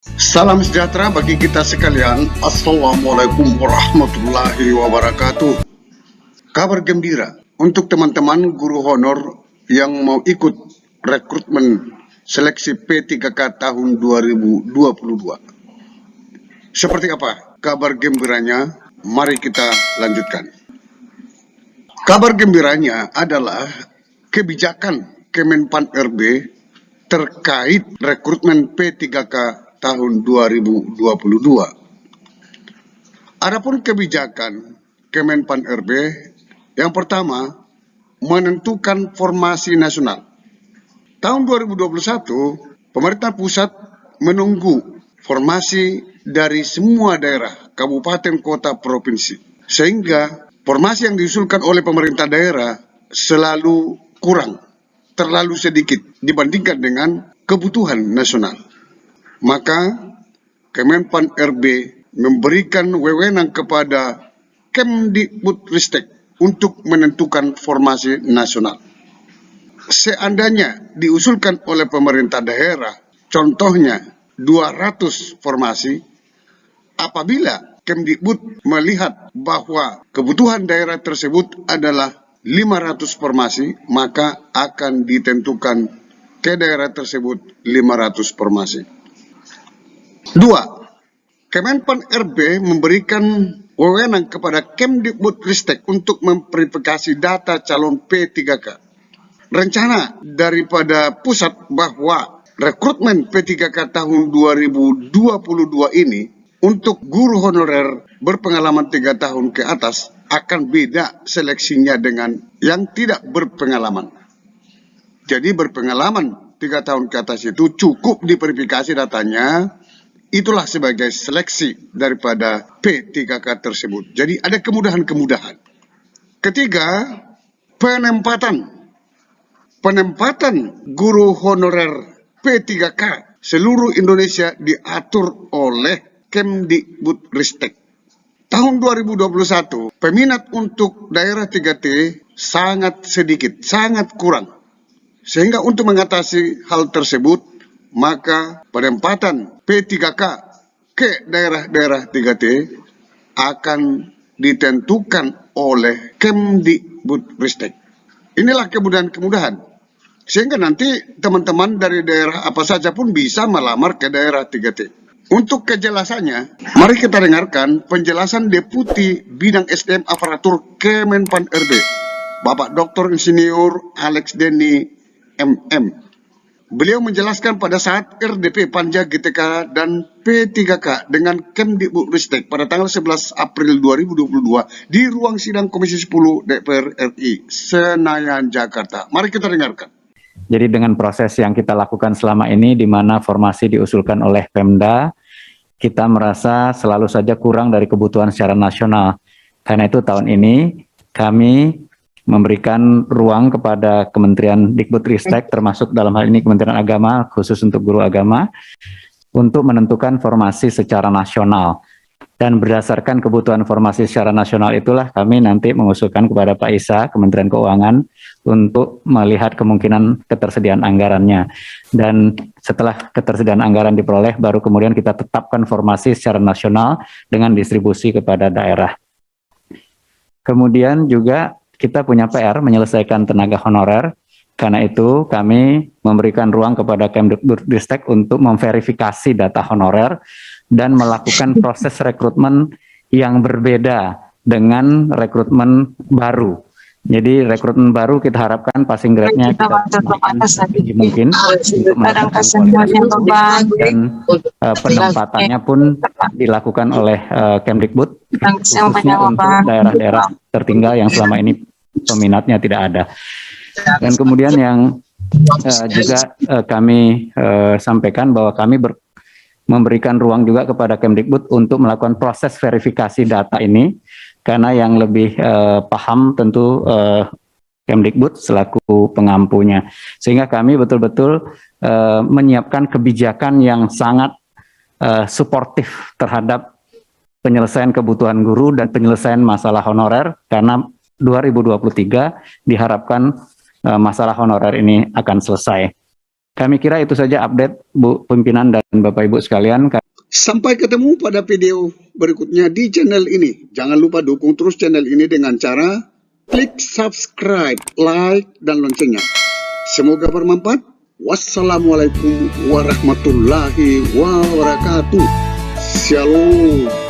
Salam sejahtera bagi kita sekalian. Assalamualaikum warahmatullahi wabarakatuh. Kabar gembira untuk teman-teman guru honor yang mau ikut rekrutmen seleksi P3K tahun 2022. Seperti apa kabar gembiranya? Mari kita lanjutkan. Kabar gembiranya adalah kebijakan Kemenpan RB terkait rekrutmen P3K tahun 2022. Adapun kebijakan Kemenpan RB, yang pertama, menentukan formasi nasional. Tahun 2021, pemerintah pusat menunggu formasi dari semua daerah, kabupaten, kota, provinsi. Sehingga formasi yang diusulkan oleh pemerintah daerah selalu kurang, terlalu sedikit dibandingkan dengan kebutuhan nasional. Maka Kemenpan RB memberikan wewenang kepada Kemdikbudristek untuk menentukan formasi nasional. Seandainya diusulkan oleh pemerintah daerah, contohnya 200 formasi, apabila Kemdikbud melihat bahwa kebutuhan daerah tersebut adalah 500 formasi, maka akan ditentukan ke daerah tersebut 500 formasi. 2. Kemenpan RB memberikan wewenang kepada Kemdikbudristek untuk memverifikasi data calon P3K. Rencana daripada pusat bahwa rekrutmen P3K tahun 2022 ini untuk guru honorer berpengalaman 3 tahun ke atas akan beda seleksinya dengan yang tidak berpengalaman. Jadi berpengalaman 3 tahun ke atas itu cukup diverifikasi datanya, itulah sebagai seleksi daripada P3K tersebut. Jadi ada kemudahan-kemudahan. Ketiga, penempatan guru honorer P3K seluruh Indonesia diatur oleh Kemdikbudristek. Tahun 2021, peminat untuk daerah 3T sangat sedikit, sangat kurang. Sehingga untuk mengatasi hal tersebut, maka penempatan P3K ke daerah-daerah 3T akan ditentukan oleh Kemdikbudristek. Inilah kemudahan-kemudahan. Sehingga nanti teman-teman dari daerah apa saja pun bisa melamar ke daerah 3T. Untuk kejelasannya, mari kita dengarkan penjelasan Deputi Bidang SDM Aparatur Kemenpan RB, Bapak Dr. Insinyur Alex Denny MM. Beliau menjelaskan pada saat RDP Panja GTK dan P3K dengan Kemdikbudristek pada tanggal 11 April 2022 di ruang sidang Komisi 10 DPR RI, Senayan, Jakarta. Mari kita dengarkan. Jadi dengan proses yang kita lakukan selama ini, di mana formasi diusulkan oleh Pemda, kita merasa selalu saja kurang dari kebutuhan secara nasional. Karena itu tahun ini kami memberikan ruang kepada Kementerian Dikbudristek, termasuk dalam hal ini Kementerian Agama, khusus untuk guru agama, untuk menentukan formasi secara nasional. Dan berdasarkan kebutuhan formasi secara nasional itulah kami nanti mengusulkan kepada Pak Isa, Kementerian Keuangan, untuk melihat kemungkinan ketersediaan anggarannya. Dan setelah ketersediaan anggaran diperoleh, baru kemudian kita tetapkan formasi secara nasional dengan distribusi kepada daerah. Kemudian juga kita punya PR menyelesaikan tenaga honorer. Karena itu kami memberikan ruang kepada Kemdikbudristek untuk memverifikasi data honorer dan melakukan proses rekrutmen yang berbeda dengan rekrutmen baru. Jadi rekrutmen baru kita harapkan passing grade-nya kita tinggi mungkin untuk melakukan dan penempatannya pun dilakukan oleh Kemdikbud, khususnya untuk daerah-daerah tertinggal yang selama ini peminatnya tidak ada. Dan kemudian yang juga kami sampaikan bahwa kami memberikan ruang juga kepada Kemdikbud untuk melakukan proses verifikasi data ini, karena yang lebih paham tentu Kemdikbud selaku pengampunya. Sehingga kami betul-betul menyiapkan kebijakan yang sangat suportif terhadap penyelesaian kebutuhan guru dan penyelesaian masalah honorer, karena 2023 diharapkan masalah honorer ini akan selesai. Kami kira itu saja update Bu Pimpinan dan Bapak Ibu sekalian. Sampai ketemu pada video berikutnya di channel ini. Jangan lupa dukung terus channel ini dengan cara klik subscribe, like, dan loncengnya. Semoga bermanfaat. Wassalamualaikum warahmatullahi wabarakatuh. Shalom.